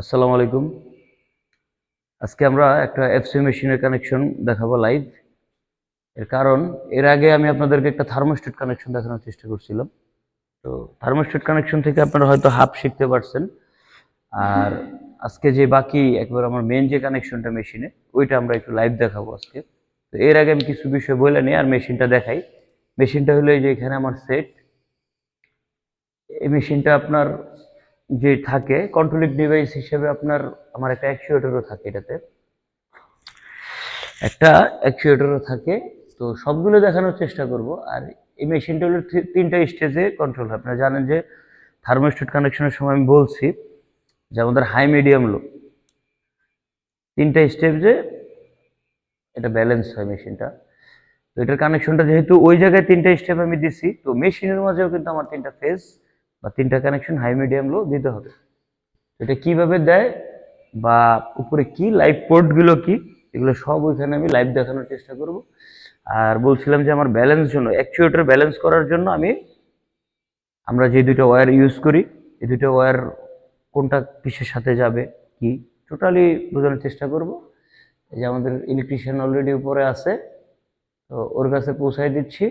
আসসালামু আলাইকুম। আজকে আমরা একটা এফসি মেশিনের কানেকশন দেখাবো লাইভ। এর কারণ এর আগে আমি আপনাদেরকে একটা থার্মোস্ট্যাট কানেকশন দেখানোর চেষ্টা করছিলাম। তো থার্মোস্ট্যাট কানেকশন থেকে আপনারা হয়তো হাফ শিখতে পারছেন। আর আজকে যে বাকি একবার আমার মেইন যে কানেকশনটা মেশিনে ওইটা আমরা একটু লাইভ দেখাবো আজকে। তো এর আগে আমি কিছু বিষয় বলে নিই আর মেশিনটা দেখাই। মেশিনটা হলো এই যে এখানে আমার সেট। এই মেশিনটা আপনার যে থাকে কন্ট্রোলিং ডিভাইস হিসেবে আমার একটা অ্যাকচুয়েটরও থাকে এটাতে। একটা অ্যাকচুয়েটরও থাকে। তো সবগুলো দেখানোর চেষ্টা করব। আর এই মেশিনটা হলো তিনটা স্টেজে কন্ট্রোল হয়। আপনারা জানেন যে থার্মোস্ট্যাট কানেকশনের সময় আমি বলছি যে আমাদের হাই মিডিয়াম লো তিনটা স্টেজে এটা ব্যালেন্স হয় মেশিনটা। তো এটার কানেকশনটা যেহেতু ওই জায়গায় তিনটা স্টেপ আমি দিছি, তো মেশিনের মাঝেও কিন্তু আমার তিনটা ফেজ বা তিনটা কানেকশন হাই মিডিয়াম লো দিতে হবে। এটা কিভাবে দেয় বা উপরে কি লাইভ পোর্টগুলো কি এগুলো সব ওইখানে আমি লাইভ দেখানোর চেষ্টা করব। আর বলছিলাম যে আমার ব্যালেন্স জন্য অ্যাকচুয়েটর ব্যালেন্স করার জন্য আমরা যে দুটো ওয়্যার ইউজ করি এই দুটো ওয়্যার কোনটা কিসের সাথে যাবে কি টোটালি বোঝানোর চেষ্টা করব। এই যে আমাদের ইলেকট্রিশিয়ান অলরেডি উপরে আছে, তো ওর কাছে পৌঁছায় দিচ্ছি।